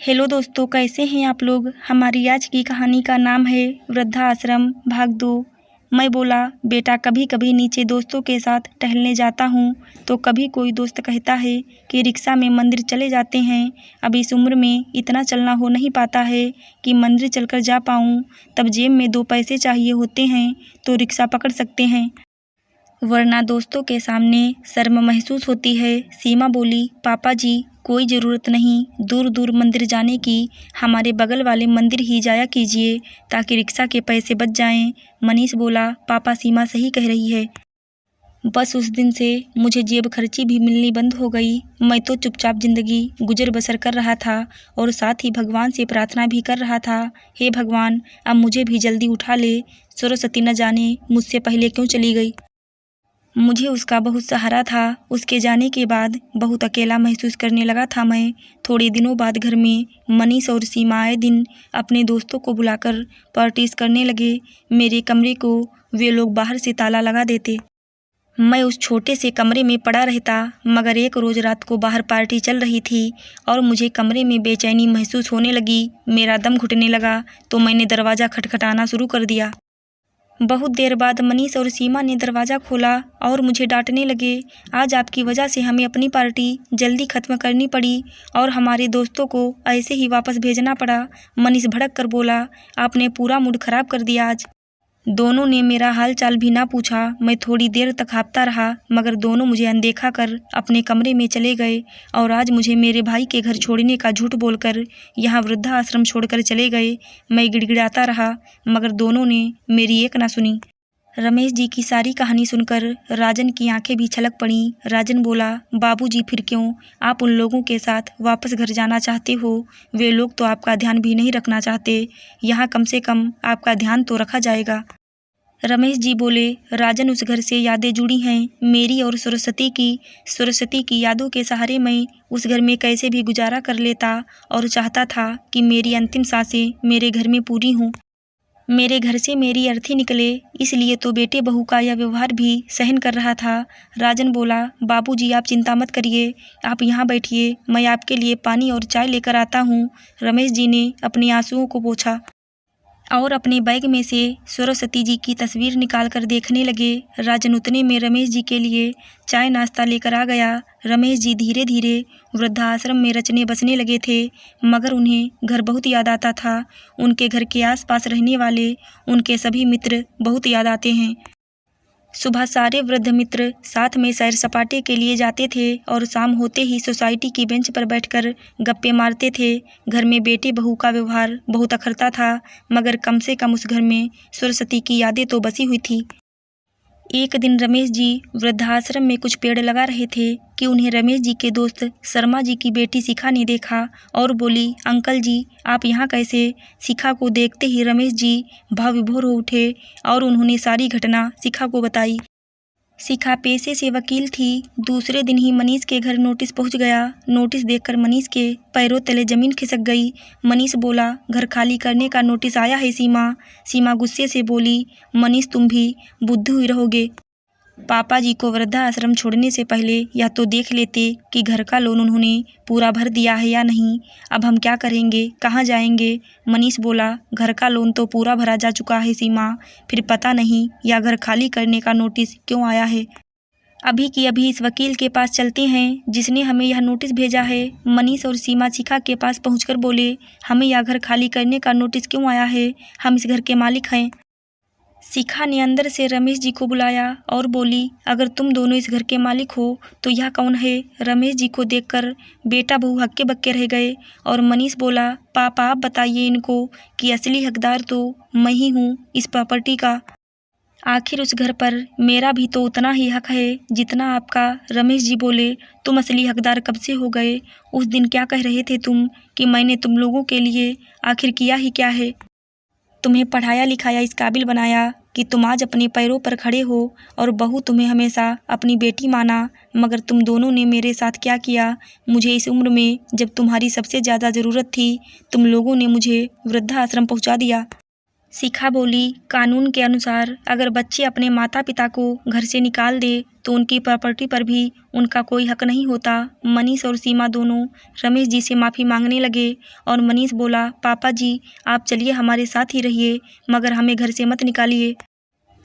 Hello दोस्तों, कैसे हैं आप लोग। हमारी आज की कहानी का नाम है वृद्धाश्रम भाग 2। मैं बोला, बेटा कभी कभी नीचे दोस्तों के साथ टहलने जाता हूँ तो कभी कोई दोस्त कहता है कि रिक्शा में मंदिर चले जाते हैं। अब इस उम्र में इतना चलना हो नहीं पाता है कि मंदिर चलकर जा पाऊँ। तब जेब में 2 पैसे चाहिए होते हैं तो रिक्शा पकड़ सकते हैं, वरना दोस्तों के सामने शर्म महसूस होती है। सीमा बोली, पापा जी कोई ज़रूरत नहीं दूर दूर मंदिर जाने की, हमारे बगल वाले मंदिर ही जाया कीजिए ताकि रिक्शा के पैसे बच जाएं। मनीष बोला, पापा सीमा सही कह रही है। बस उस दिन से मुझे जेब खर्ची भी मिलनी बंद हो गई। मैं तो चुपचाप ज़िंदगी गुजर बसर कर रहा था और साथ ही भगवान से प्रार्थना भी कर रहा था, हे भगवान अब मुझे भी जल्दी उठा ले। सरस्वती न जाने मुझसे पहले क्यों चली गई। मुझे उसका बहुत सहारा था। उसके जाने के बाद बहुत अकेला महसूस करने लगा था मैं। थोड़े दिनों बाद घर में मनीष और सीमा आए दिन अपने दोस्तों को बुलाकर पार्टीज करने लगे। मेरे कमरे को वे लोग बाहर से ताला लगा देते। मैं उस छोटे से कमरे में पड़ा रहता, मगर एक रोज़ रात को बाहर पार्टी चल रही थी और मुझे कमरे में बेचैनी महसूस होने लगी। मेरा दम घुटने लगा तो मैंने दरवाज़ा खटखटाना शुरू कर दिया। बहुत देर बाद मनीष और सीमा ने दरवाज़ा खोला और मुझे डांटने लगे, आज आपकी वजह से हमें अपनी पार्टी जल्दी ख़त्म करनी पड़ी और हमारे दोस्तों को ऐसे ही वापस भेजना पड़ा। मनीष भड़क कर बोला, आपने पूरा मूड ख़राब कर दिया आज। दोनों ने मेरा हाल चाल भी ना पूछा। मैं थोड़ी देर तक हाँफता रहा, मगर दोनों मुझे अनदेखा कर अपने कमरे में चले गए और आज मुझे मेरे भाई के घर छोड़ने का झूठ बोलकर यहाँ वृद्धाश्रम छोड़कर चले गए। मैं गिड़गिड़ाता रहा, मगर दोनों ने मेरी एक ना सुनी। रमेश जी की सारी कहानी सुनकर राजन की आंखें भी छलक पड़ीं। राजन बोला, बाबूजी फिर क्यों आप उन लोगों के साथ वापस घर जाना चाहते हो। वे लोग तो आपका ध्यान भी नहीं रखना चाहते, यहाँ कम से कम आपका ध्यान तो रखा जाएगा। रमेश जी बोले, राजन उस घर से यादें जुड़ी हैं मेरी और सरस्वती की यादों के सहारे मैं उस घर में कैसे भी गुजारा कर लेता और चाहता था कि मेरी अंतिम सांसें मेरे घर में पूरी हों, मेरे घर से मेरी अर्थी निकले, इसलिए तो बेटे बहू का यह व्यवहार भी सहन कर रहा था। राजन बोला, बाबूजी आप चिंता मत करिए, आप यहाँ बैठिए, मैं आपके लिए पानी और चाय लेकर आता हूँ। रमेश जी ने अपने आंसुओं को पोंछा और अपने बैग में से सरस्वती जी की तस्वीर निकाल कर देखने लगे। राजन उतने में रमेश जी के लिए चाय नाश्ता लेकर आ गया। रमेश जी धीरे धीरे वृद्धाश्रम में रचने बसने लगे थे, मगर उन्हें घर बहुत याद आता था। उनके घर के आसपास रहने वाले उनके सभी मित्र बहुत याद आते हैं। सुबह सारे वृद्ध मित्र साथ में सैर सपाटे के लिए जाते थे और शाम होते ही सोसाइटी की बेंच पर बैठकर गप्पे मारते थे। घर में बेटे बहू का व्यवहार बहुत अखरता था, मगर कम से कम उस घर में सरस्वती की यादें तो बसी हुई थी। एक दिन रमेश जी वृद्धाश्रम में कुछ पेड़ लगा रहे थे कि उन्हें रमेश जी के दोस्त शर्मा जी की बेटी शिखा ने देखा और बोली, अंकल जी आप यहाँ कैसे। शिखा को देखते ही रमेश जी भाव विभोर हो उठे और उन्होंने सारी घटना शिखा को बताई। शिखा पेशे से वकील थी। दूसरे दिन ही मनीष के घर नोटिस पहुंच गया। नोटिस देखकर मनीष के पैरों तले जमीन खिसक गई। मनीष बोला, घर खाली करने का नोटिस आया है सीमा। सीमा गुस्से से बोली, मनीष तुम भी बुद्धू ही रहोगे। पापा जी को वृद्धाश्रम छोड़ने से पहले यह तो देख लेते कि घर का लोन उन्होंने पूरा भर दिया है या नहीं। अब हम क्या करेंगे, कहाँ जाएंगे। मनीष बोला, घर का लोन तो पूरा भरा जा चुका है सीमा, फिर पता नहीं यह घर खाली करने का नोटिस क्यों आया है। अभी की अभी इस वकील के पास चलते हैं जिसने हमें यह नोटिस भेजा है। मनीष और सीमा शिखा के पास पहुंचकर बोले, हमें यह घर खाली करने का नोटिस क्यों आया है, हम इस घर के मालिक हैं। शिखा ने अंदर से रमेश जी को बुलाया और बोली, अगर तुम दोनों इस घर के मालिक हो तो यह कौन है। रमेश जी को देखकर बेटा बहू हक्के बक्के रह गए और मनीष बोला, पापा आप बताइए इनको कि असली हकदार तो मैं ही हूँ इस प्रॉपर्टी का। आखिर उस घर पर मेरा भी तो उतना ही हक है जितना आपका। रमेश जी बोले, तुम असली हकदार कब से हो गए। उस दिन क्या कह रहे थे तुम कि मैंने तुम लोगों के लिए आखिर किया ही क्या है। तुम्हें पढ़ाया लिखाया इस काबिल बनाया कि तुम आज अपने पैरों पर खड़े हो और बहू तुम्हें हमेशा अपनी बेटी माना, मगर तुम दोनों ने मेरे साथ क्या किया। मुझे इस उम्र में जब तुम्हारी सबसे ज़्यादा ज़रूरत थी तुम लोगों ने मुझे वृद्धाश्रम पहुंचा दिया। शिखा बोली, कानून के अनुसार अगर बच्चे अपने माता पिता को घर से निकाल दे तो तो उनकी प्रॉपर्टी पर भी उनका कोई हक नहीं होता। मनीष और सीमा दोनों रमेश जी से माफ़ी मांगने लगे और मनीष बोला, पापा जी आप चलिए हमारे साथ ही रहिए, मगर हमें घर से मत निकालिए।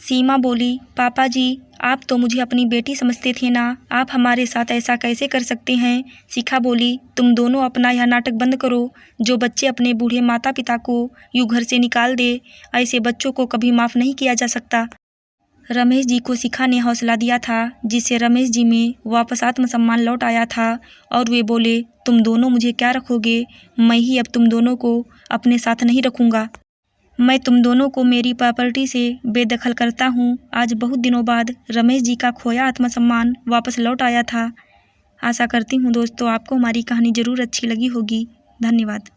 सीमा बोली, पापा जी आप तो मुझे अपनी बेटी समझते थे ना, आप हमारे साथ ऐसा कैसे कर सकते हैं। शिखा बोली, तुम दोनों अपना यह नाटक बंद करो। जो बच्चे अपने बूढ़े माता पिता को यूँ घर से निकाल दे, ऐसे बच्चों को कभी माफ़ नहीं किया जा सकता। रमेश जी को शिखा ने हौसला दिया था, जिससे रमेश जी में वापस आत्मसम्मान लौट आया था और वे बोले, तुम दोनों मुझे क्या रखोगे, मैं ही अब तुम दोनों को अपने साथ नहीं रखूँगा। मैं तुम दोनों को मेरी प्रॉपर्टी से बेदखल करता हूँ। आज बहुत दिनों बाद रमेश जी का खोया आत्मसम्मान वापस लौट आया था। आशा करती हूँ दोस्तों आपको हमारी कहानी ज़रूर अच्छी लगी होगी। धन्यवाद।